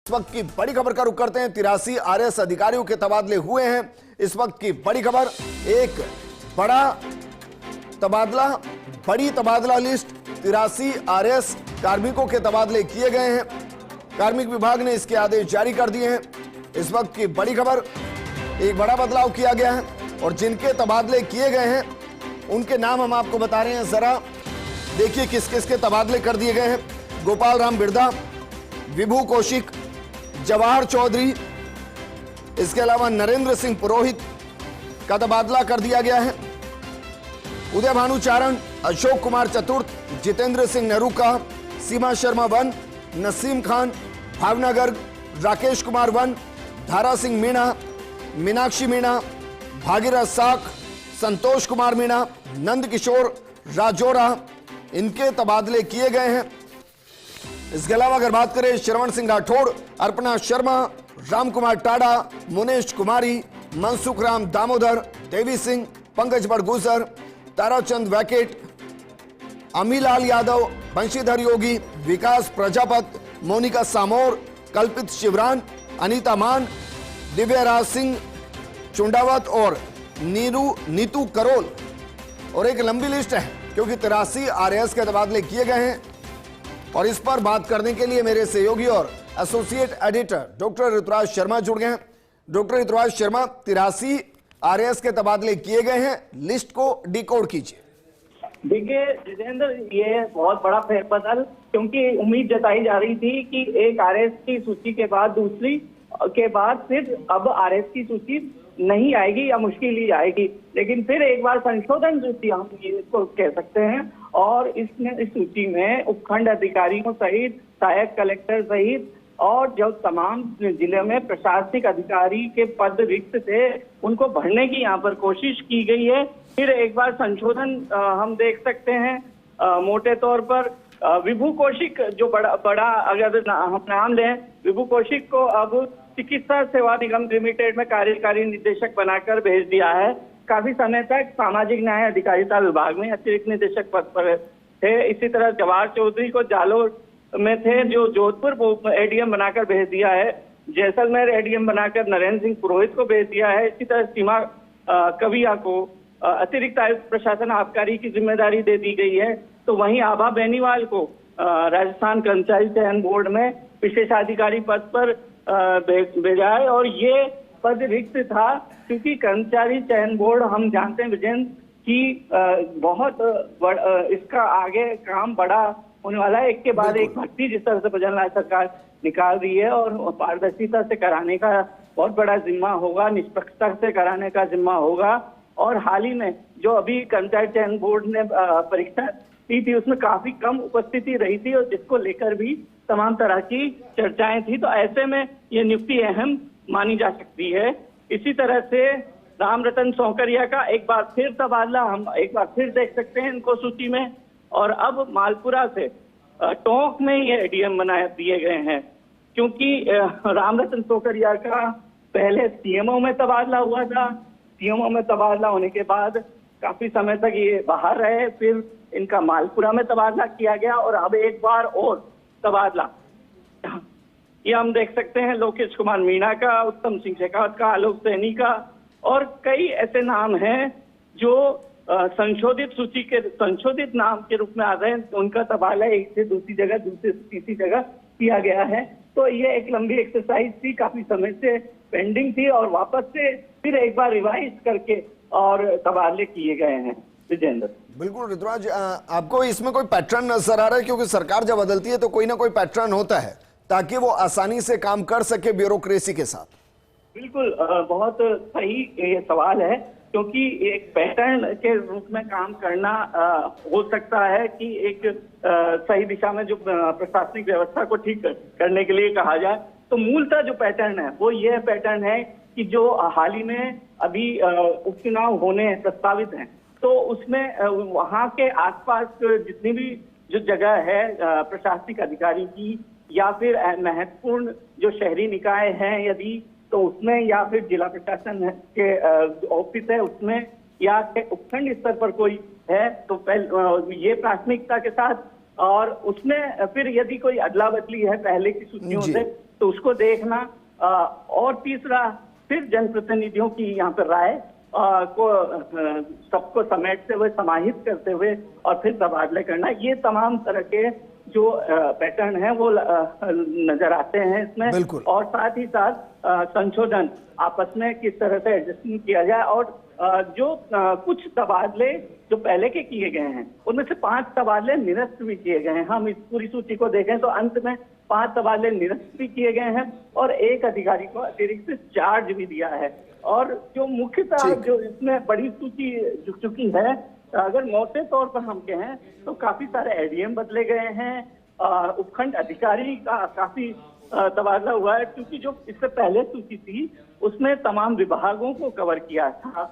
इस वक्त की बड़ी खबर का रुख करते हैं। 83 आरएस अधिकारियों के तबादले हुए हैं। इस वक्त की बड़ी खबर, एक बड़ी तबादला लिस्ट 83 आरएस कार्मिकों के तबादले किए गए हैं। कार्मिक विभाग ने इसके आदेश जारी कर दिए हैं। इस वक्त की बड़ी खबर, एक बड़ा बदलाव किया गया है और जिनके तबादले किए गए हैं उनके नाम हम आपको बता रहे हैं। जरा देखिए किस किस के तबादले कर दिए गए हैं। गोपाल राम बिरदा, विभू कौशिक, जवाहर चौधरी, इसके अलावा नरेंद्र सिंह पुरोहित का तबादला कर दिया गया है। उदय भानुचारण, अशोक कुमार चतुर्थ, जितेंद्र सिंह नेहरूका, सीमा शर्मा वन, नसीम खान भावनगर, राकेश कुमार वन, धारा सिंह मीणा, मीनाक्षी मीणा, भागीरथ साख, संतोष कुमार मीणा, नंद किशोर राजौरा, इनके तबादले किए गए हैं। इसके अलावा अगर बात करें श्रवण सिंह राठौड़, अर्पणा शर्मा, राम कुमार टाडा, मुनेश कुमारी, मनसुख राम दामोदर, देवी सिंह, पंकज बड़गूसर, ताराचंद वैकेट, अमीलाल यादव, बंशीधर योगी, विकास प्रजापत, मोनिका सामोर, कल्पित शिवरान, अनीता मान, दिव्यराज सिंह चुंडावत और नीतू करोल। और एक लंबी लिस्ट है क्योंकि 83 आरएस के तबादले किए गए हैं। और इस पर बात करने के लिए मेरे सहयोगी और associate editor doctor Rituraj Sharma जुड़ गए हैं। डॉक्टर ऋतुराज शर्मा, 83 आरएस के तबादले किए गए हैं, लिस्ट को डिकोड कीजिए। देखिए जितेंद्र, ये बहुत बड़ा फेरबदल, क्योंकि उम्मीद जताई जा रही थी कि एक आरएस की सूची के बाद दूसरी के बाद फिर अब आरएस की सूची नहीं आएगी या मुश्किल ही आएगी। लेकिन फिर एक बार संशोधन सूची हम इसको कह सकते हैं और इस सूची में उपखंड अधिकारियों सहित सहायक कलेक्टर सहित और जो तमाम जिले में प्रशासनिक अधिकारी के पद रिक्त थे उनको भरने की यहाँ पर कोशिश की गई है। फिर एक बार संशोधन हम देख सकते हैं। मोटे तौर पर विभू कौशिक, जो बड़ा अगर हम नाम लें, विभू कौशिक को अब चिकित्सा सेवा निगम लिमिटेड में कार्यकारी निदेशक बनाकर भेज दिया है। काफी समय तक सामाजिक न्याय अधिकारिता विभाग में अतिरिक्त निदेशक पद पर थे। इसी तरह जवाहर चौधरी को जालोर में थे, जो जोधपुर एडीएम बनाकर भेज दिया है। जैसलमेर एडीएम बनाकर नरेंद्र सिंह पुरोहित को भेज दिया है। इसी तरह सीमा कविया को अतिरिक्त आयुक्त प्रशासन आबकारी की जिम्मेदारी दे दी गई है। तो वहीं आभा बेनीवाल को राजस्थान कर्मचारी चयन बोर्ड में विशेषाधिकारी पद पर भेजा है। और ये पद रिक्त था क्योंकि कर्मचारी चयन बोर्ड, हम जानते हैं विजयन की बहुत इसका आगे काम बड़ा होने वाला है। एक के बाद एक भर्ती जिस तरह से प्रजनन सरकार निकाल रही है और पारदर्शिता से कराने का बहुत बड़ा जिम्मा होगा, निष्पक्षता से कराने का जिम्मा होगा। और हाल ही में जो अभी कर्मचारी चयन बोर्ड ने परीक्षा दी थी उसमें काफी कम उपस्थिति रही थी और जिसको लेकर भी तमाम तरह की चर्चाएं थी। तो ऐसे में ये नियुक्ति अहम मानी जा सकती है। इसी तरह से रामरतन सौकरिया का एक बार फिर तबादला हम एक बार फिर देख सकते हैं इनको सूची में। और अब मालपुरा से टोंक में ये एडीएम बना दिए गए हैं, क्योंकि रामरतन सौकरिया का पहले सीएमओ में तबादला हुआ था। सीएमओ में तबादला होने के बाद काफी समय तक ये बाहर रहे, फिर इनका मालपुरा में तबादला किया गया और अब एक बार और तबादला ये हम देख सकते हैं लोकेश कुमार मीणा का, उत्तम सिंह शेखावत का, आलोक सैनी का और कई ऐसे नाम हैं जो संशोधित सूची के संशोधित नाम के रूप में आ रहे हैं। उनका तबादला एक से दूसरी जगह, दूसरी से तीसरी जगह किया गया है। तो ये एक लंबी एक्सरसाइज थी, काफी समय से पेंडिंग थी और वापस से फिर एक बार रिवाइज करके और तबादले किए गए हैं। विजेंद्र, बिल्कुल ऋतुराज, आपको इसमें कोई पैटर्न नजर आ रहा है? क्योंकि सरकार जब बदलती है तो कोई ना कोई पैटर्न होता है ताकि वो आसानी से काम कर सके ब्यूरोक्रेसी के साथ। बिल्कुल, बहुत सही ये सवाल है, क्योंकि एक पैटर्न के रूप में काम करना हो सकता है कि एक सही दिशा में जो प्रशासनिक व्यवस्था को ठीक करने के लिए कहा जाए। तो मूलतः जो पैटर्न है वो ये पैटर्न है कि जो हाल ही में अभी उपचुनाव होने प्रस्तावित हैं, तो उसमें वहाँ के आसपास जितनी भी जो जगह है प्रशासनिक अधिकारी की या फिर महत्वपूर्ण जो शहरी निकाय हैं यदि, तो उसमें या फिर जिला प्रशासन के ऑफिस है उसमें या उपखंड स्तर पर कोई है तो ये प्राथमिकता के साथ, और उसमें फिर यदि कोई अदला बदली है पहले की सूचियों से तो उसको देखना, और तीसरा फिर जनप्रतिनिधियों की यहाँ पर राय को सबको समेटते हुए, समाहित करते हुए और फिर तबादले करना। ये तमाम तरह के जो पैटर्न है वो नजर आते हैं इसमें। बिल्कुल। और साथ ही साथ संशोधन आपस में किस तरह से एडजस्टमेंट किया जाए, और जो कुछ तबादले जो पहले के किए गए हैं उनमें से 5 तबादले निरस्त भी किए गए हैं। हम इस पूरी सूची को देखें तो अंत में 5 तबादले निरस्त भी किए गए हैं और एक अधिकारी को अतिरिक्त चार्ज भी दिया है। और जो मुख्यतः जो इसमें बड़ी सूची जुट चुकी है, अगर मोटे तौर पर हम कहें तो काफी सारे एडीएम बदले गए हैं, उपखंड अधिकारी का काफी तबादला हुआ है, क्योंकि जो इससे पहले सूची थी उसमें तमाम विभागों को कवर किया था।